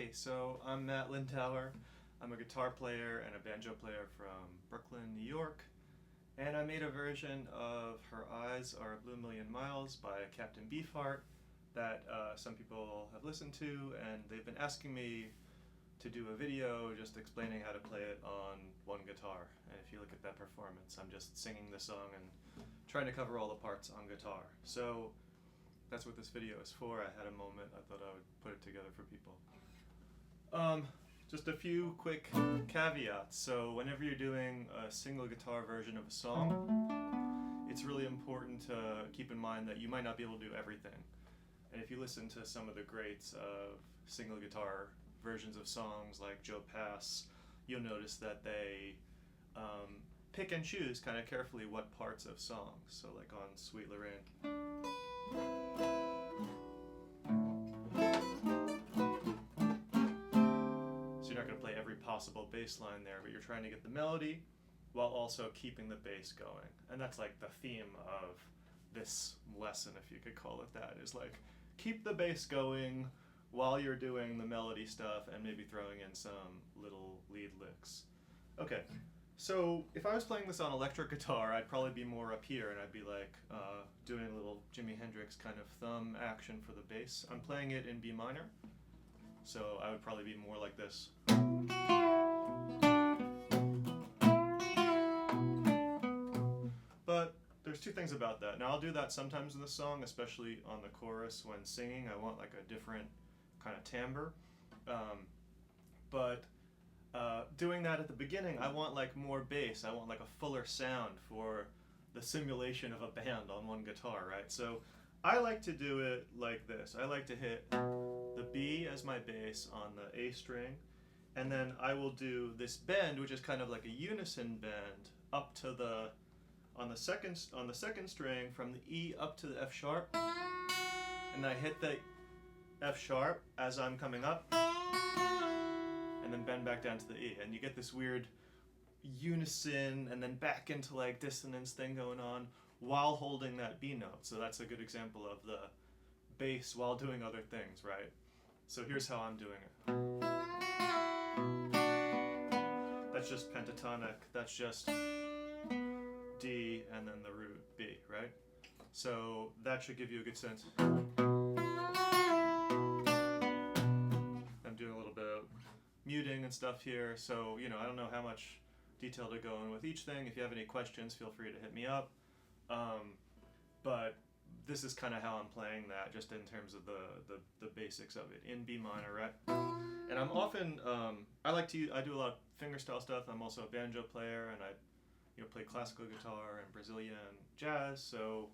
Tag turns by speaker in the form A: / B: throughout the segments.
A: Hey, so I'm Matt Lindauer. I'm a guitar player and a banjo player from Brooklyn, New York. And I made a version of Her Eyes Are a Blue Million Miles by Captain Beefheart that some people have listened to, and they've been asking me to do a video just explaining how to play it on one guitar. And if you look at that performance, I'm just singing the song and trying to cover all the parts on guitar. So that's what this video is for. I had a moment, I thought I would put it together for people. Just a few quick caveats. So whenever you're doing a single guitar version of a song, it's really important to keep in mind that you might not be able to do everything. And if you listen to some of the greats of single guitar versions of songs like Joe Pass, you'll notice that they pick and choose kind of carefully what parts of songs. So like on Sweet Lorraine. So you're not going to play every possible bass line there, but you're trying to get the melody while also keeping the bass going. And that's like the theme of this lesson, if you could call it that, is like keep the bass going while you're doing the melody stuff and maybe throwing in some little lead licks. Okay, so if I was playing this on electric guitar, I'd probably be more up here and I'd be like doing a little Jimi Hendrix kind of thumb action for the bass. I'm playing it in B minor, so I would probably be more like this. But there's two things about that. Now I'll do that sometimes in the song, especially on the chorus when singing. I want like a different kind of timbre. But doing that at the beginning, I want like more bass. I want like a fuller sound for the simulation of a band on one guitar, right? So I like to do it like this. I like to hit the B as my bass on the A string, and then I will do this bend, which is kind of like a unison bend, up to the on the second string from the E up to the F sharp, and I hit the F sharp as I'm coming up, and then bend back down to the E, and you get this weird unison and then back into like dissonance thing going on while holding that B note. So that's a good example of the bass while doing other things, right? So here's how I'm doing it. That's just pentatonic, that's just D and then the root B, right? So that should give you a good sense. I'm doing a little bit of muting and stuff here, so I don't know how much detail to go in with each thing. If you have any questions, feel free to hit me up. But this is kind of how I'm playing that, just in terms of the basics of it in B minor, right? And I'm often I do a lot of fingerstyle stuff. I'm also a banjo player, and I play classical guitar and Brazilian jazz, so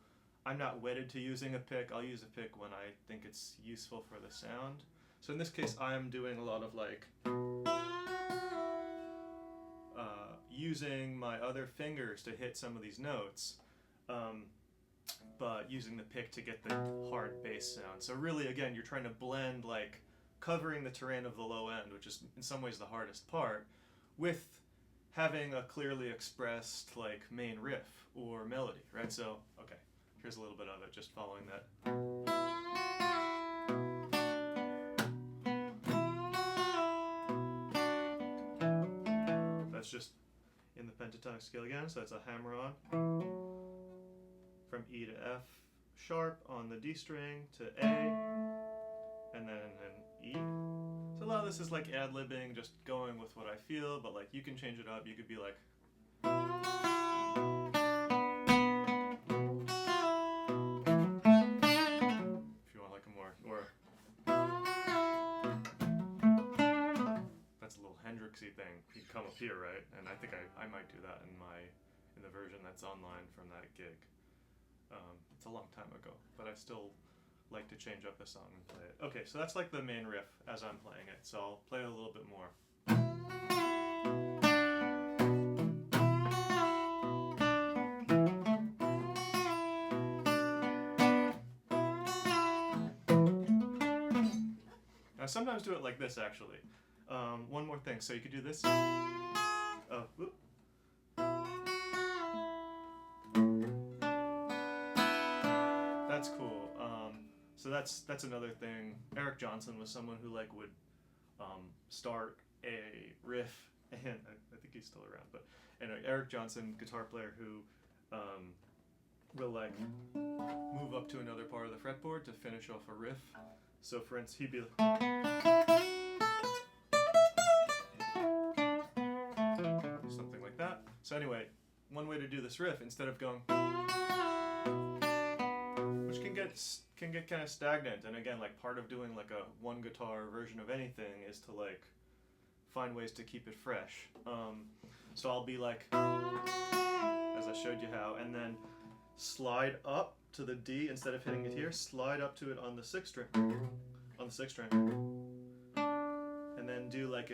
A: I'm not wedded to using a pick. I'll use a pick when I think it's useful for the sound. So in this case, I'm doing a lot of like using my other fingers to hit some of these notes, but using the pick to get the hard bass sound. So really, again, you're trying to blend like covering the terrain of the low end, which is in some ways the hardest part, with having a clearly expressed like main riff or melody, right? So, okay, here's a little bit of it, just following that. That's just in the pentatonic scale again, so that's a hammer on. From E to F sharp on the D string to A, and then an E. So a lot of this is like ad-libbing, just going with what I feel, but like you can change it up. You could be like, if you want like a more, or that's a little Hendrixy thing. You can come up here, right? And I think I might do that in the version that's online from that gig. It's a long time ago, but I still like to change up the song and play it. Okay, so that's like the main riff as I'm playing it, so I'll play it a little bit more. I sometimes do it like this, actually. One more thing, so you could do this. Whoop. That's cool. So that's another thing. Eric Johnson was someone who like would start a riff, and I think he's still around, but anyway, Eric Johnson, guitar player, who will like move up to another part of the fretboard to finish off a riff. So for instance, he'd be something like that. So anyway, one way to do this riff, instead of going, which can get kind of stagnant, and again, like part of doing like a one guitar version of anything is to like find ways to keep it fresh. So I'll be like, as I showed you how, and then slide up to the D instead of hitting it here, slide up to it on the sixth string, and then do like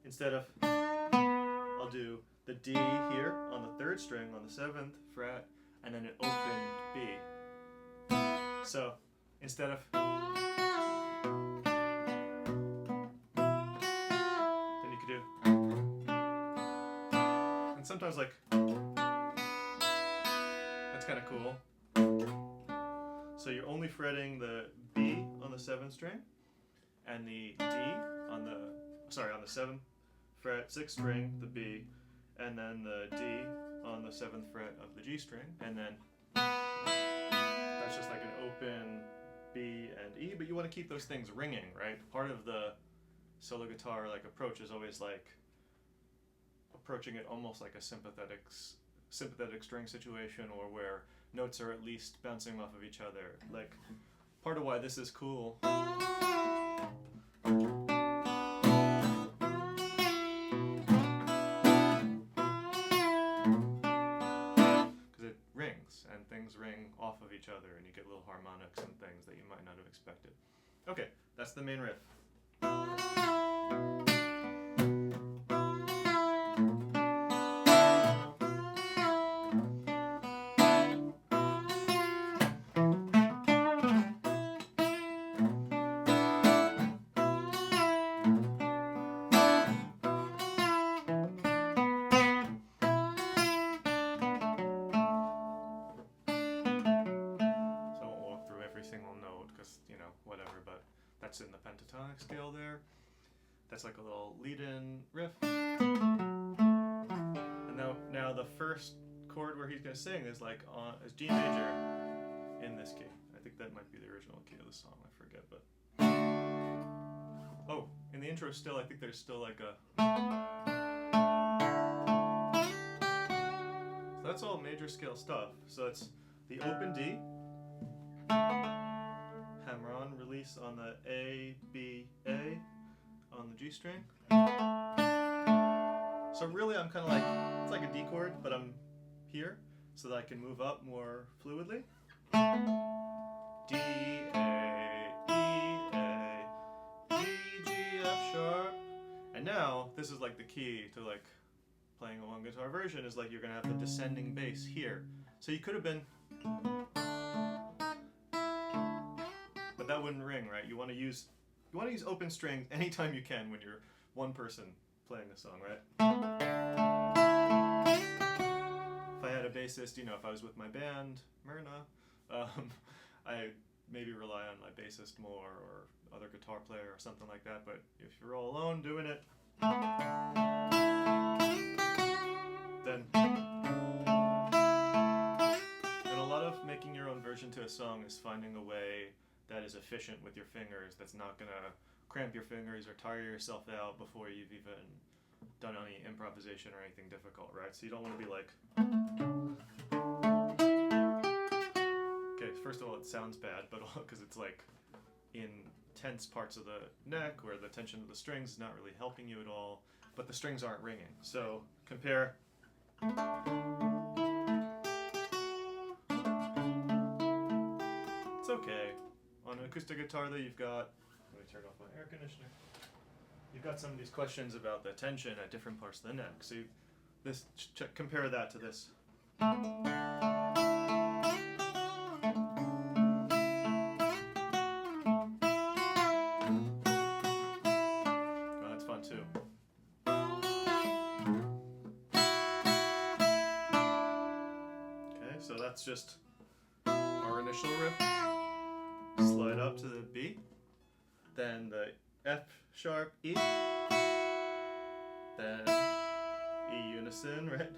A: instead of, I'll do the D here on the third string on the 7th fret, and then an open B. So instead of, then you could do, and sometimes like, that's kind of cool. So you're only fretting the B on the 7th string and the D on the 7th fret 6th string, the B, and then the D on the 7th fret of the G string, and then that's just like an open B and E, but you want to keep those things ringing, right? Part of the solo guitar like approach is always like approaching it almost like a sympathetic string situation, or where notes are at least bouncing off of each other. Like, part of why this is cool because it rings, and things ring off of each other, and you get little harmonics and things that you might not have expected. Okay, that's the main riff. That's in the pentatonic scale there. That's like a little lead-in riff. And now the first chord where he's going to sing is like is G major in this key. I think that might be the original key of the song. I forget, but oh, in the intro still, I think there's still like a. So that's all major scale stuff. So it's the open D. Hammer on, release on the A, B, A on the G string. So really I'm kind of like, it's like a D chord, but I'm here so that I can move up more fluidly. D, A, E, A, D, G, F sharp. And now this is like the key to like playing a one guitar version, is like you're going to have the descending bass here. So you could have been, but that wouldn't ring, right? You want to use open strings anytime you can when you're one person playing a song, right? If I had a bassist, if I was with my band, Myrna, I maybe rely on my bassist more, or other guitar player or something like that. But if you're all alone doing it, then. And a lot of making your own version to a song is finding a way that is efficient with your fingers, that's not going to cramp your fingers or tire yourself out before you've even done any improvisation or anything difficult, right? So you don't want to be like, okay, first of all, it sounds bad, but because it's like in tense parts of the neck where the tension of the strings is not really helping you at all, but the strings aren't ringing. So compare. It's okay. On an acoustic guitar, though, you've got, let me turn off my air conditioner. You've got some of these questions about the tension at different parts of the neck. So compare that to this. Oh, that's fun too. Okay, so that's just our initial riff. Slide up to the B, then the F sharp, E, then E unison, right?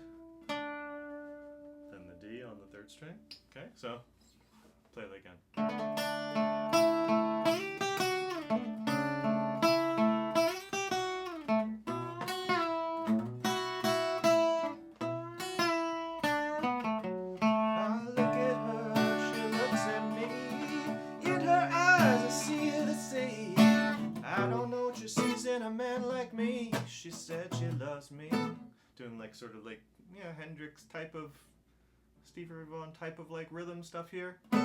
A: Then the D on the third string. Okay, so play that again. She said she loves me. Doing like sort of like, yeah, Hendrix type of, Stevie Ray Vaughan type of like rhythm stuff here. Right,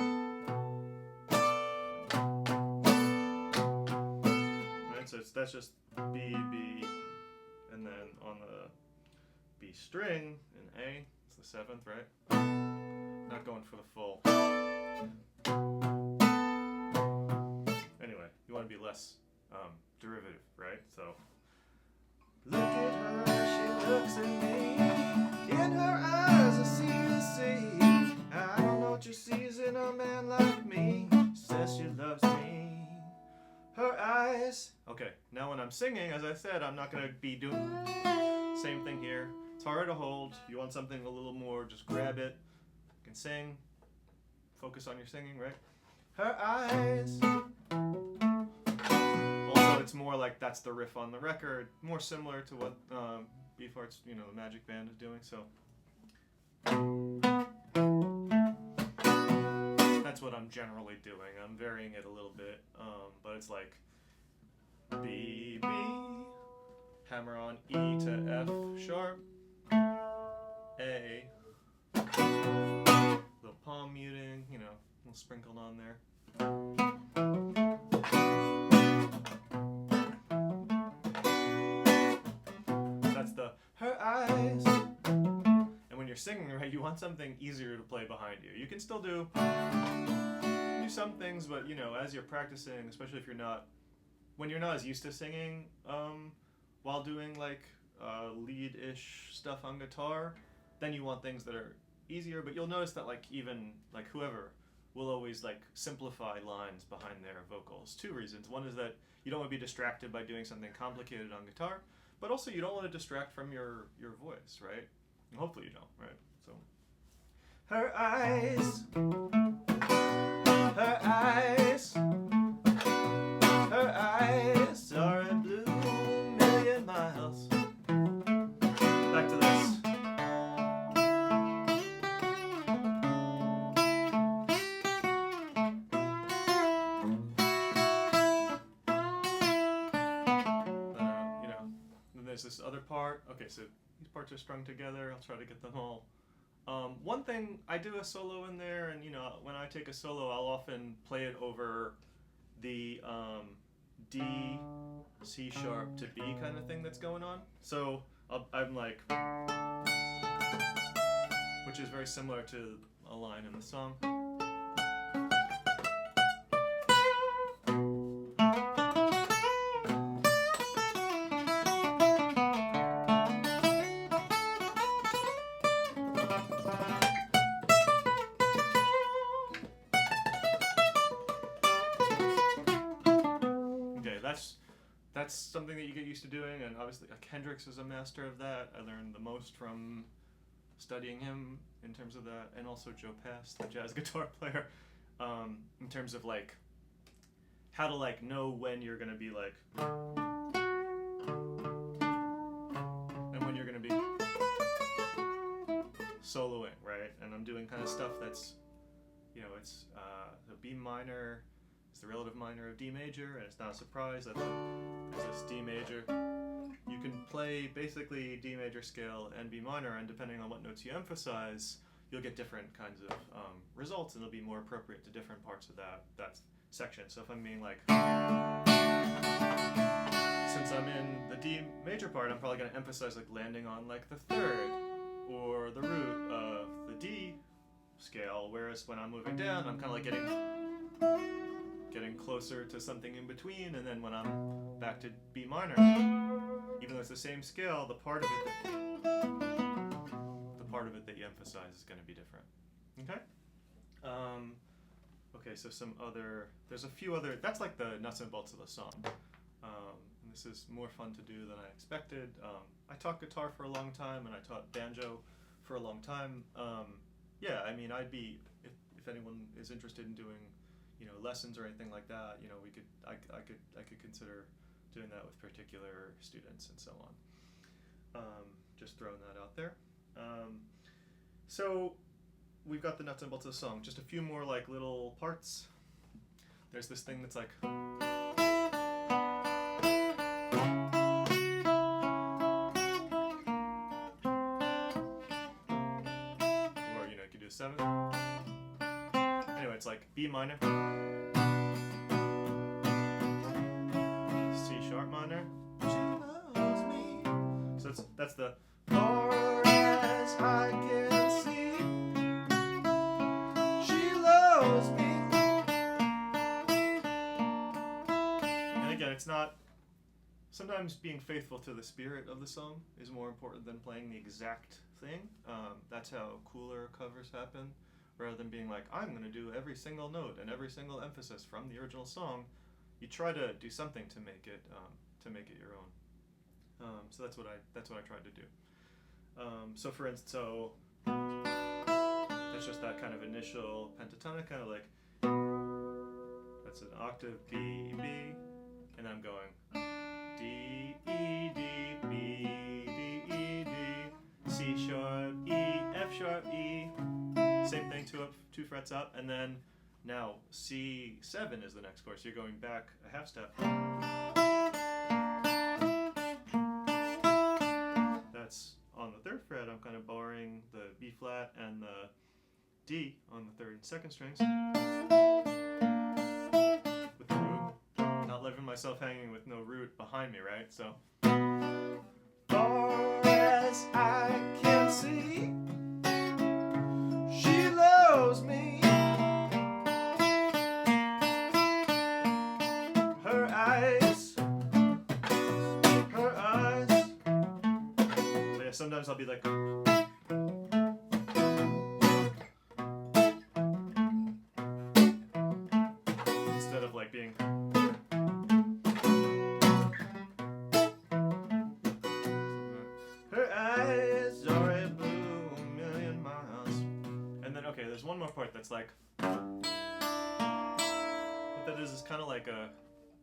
A: so that's just B, B, and then on the B string in A, it's the seventh, right? Not going for the full. Anyway, you want to be less derivative, right? So. Look at her, she looks at me. In her eyes I see the sea. I don't know what she sees in a man like me. Says she loves me. Her eyes. Okay, now when I'm singing, as I said, I'm not going to be doing same thing here. It's harder to hold. You want something a little more, just grab it. You can sing. Focus on your singing, right? Her eyes. It's more like that's the riff on the record, more similar to what Beefheart's, the Magic Band is doing. So that's what I'm generally doing. I'm varying it a little bit, but it's like B, B, hammer on E to F sharp, A, little palm muting, a little sprinkled on there. Her eyes. And when you're singing, right, you want something easier to play behind you. You can still do some things, but as you're practicing, especially when you're not as used to singing, while doing like lead-ish stuff on guitar, then you want things that are easier. But you'll notice that even whoever will always simplify lines behind their vocals. Two reasons. One is that you don't want to be distracted by doing something complicated on guitar. But also, you don't want to distract from your voice, right? And hopefully you don't, right? So, her eyes, her eyes, her eyes are a blue million miles. Back to this. There's this other part. Okay, so these parts are strung together. I'll try to get them all. One thing, I do a solo in there, and when I take a solo, I'll often play it over the D, C sharp to B kind of thing that's going on. So I'm like, which is very similar to a line in the song. That's something that you get used to doing, and obviously Hendrix is a master of that. I learned the most from studying him in terms of that, and also Joe Pass, the jazz guitar player, in terms of how to know when you're gonna be and when you're gonna be soloing, right? And I'm doing kind of stuff that's it's the B minor. It's the relative minor of D major, and it's not a surprise that there's this D major. You can play basically D major scale and B minor, and depending on what notes you emphasize, you'll get different kinds of results, and it'll be more appropriate to different parts of that section. So if I'm being since I'm in the D major part, I'm probably going to emphasize landing on the third or the root of the D scale, whereas when I'm moving down, I'm kind of getting closer to something in between, and then when I'm back to B minor, even though it's the same scale, the part of it that you emphasize is going to be different. Okay? Okay, so there's a few other, that's the nuts and bolts of the song. This is more fun to do than I expected. I taught guitar for a long time, and I taught banjo for a long time. Yeah, I mean, I'd be, if anyone is interested in doing, lessons or anything like that, I could consider doing that with particular students and so on. Just throwing that out there. So we've got the nuts and bolts of the song. Just a few more like little parts. There's this thing that's like. Or, you could do a 7. Anyway, it's like B minor, C sharp minor. She loves me. So that's the far as I can see. She loves me. And again, it's not. Sometimes being faithful to the spirit of the song is more important than playing the exact thing. That's how cooler covers happen. Rather than being like, I'm going to do every single note and every single emphasis from the original song, you try to do something to make it your own. So that's what I tried to do. So for instance, that's just that kind of initial pentatonic, kind of like that's an octave B B, and I'm going D E D B D E D C sharp E F sharp E. Same thing, two frets up, and then now C7 is the next chord. So you're going back a half step. That's on the 3rd fret. I'm kind of borrowing the B flat and the D on the 3rd and 2nd strings with the root. Not leaving myself hanging with no root behind me, right? So far as I can see. She loves me. Her eyes. So yeah, sometimes I'll be like. Instead of like being. Her eyes are a blue million miles. And then, okay, there's one more part that's like, what that is kind of like a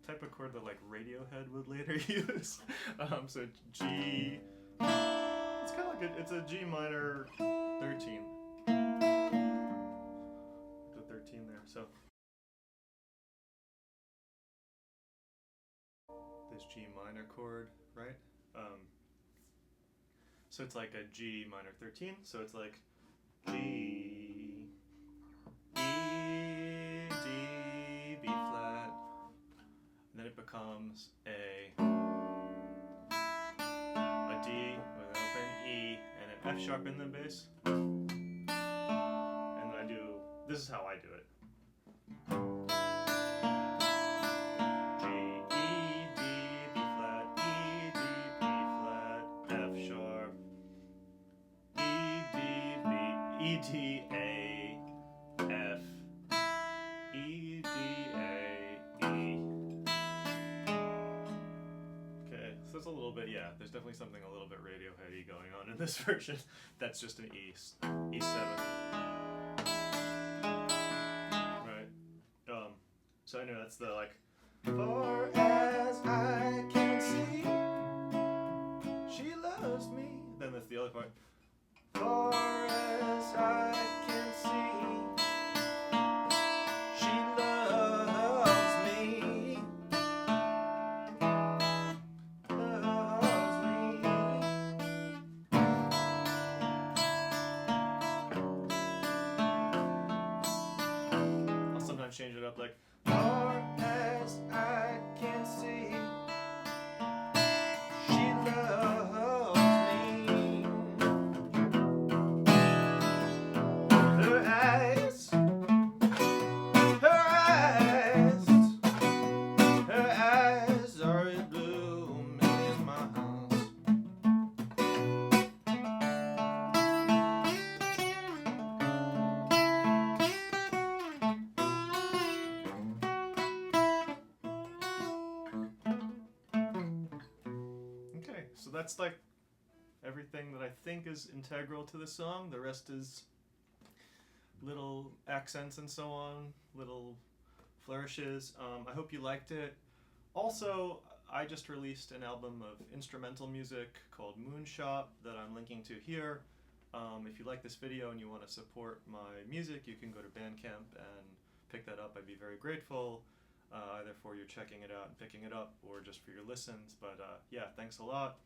A: type of chord that like Radiohead would later use. So G, it's kind of like it's a G minor 13. The 13 there, so. This G minor chord, right? So it's like a G minor 13, so it's like G, E, D, B flat, and then it becomes a D with an open E and an F sharp in the bass, and then this is how I do it. G, E, D, B flat, E, D, B flat, F sharp, E, D, B, E, D, A, F, E, D, A, E. Okay, so that's a little bit, yeah, there's definitely something a little bit Radiohead-y going on in this version. That's just an E7. Right. So anyway, that's the like, far as I can see, she loves me. Then that's the other part. Far as I can see, she loves me. Loves me. I'll sometimes change it up like, far as I can see, she loves me. Her eyes, her eyes, her eyes are a blue million miles. that's like everything that I think is integral to the song. The rest is little accents and so on, little flourishes. I hope you liked it. Also, I just released an album of instrumental music called Moonshot that I'm linking to here. If you like this video and you want to support my music, you can go to Bandcamp and pick that up. I'd be very grateful, either for your checking it out and picking it up or just for your listens. But yeah, thanks a lot.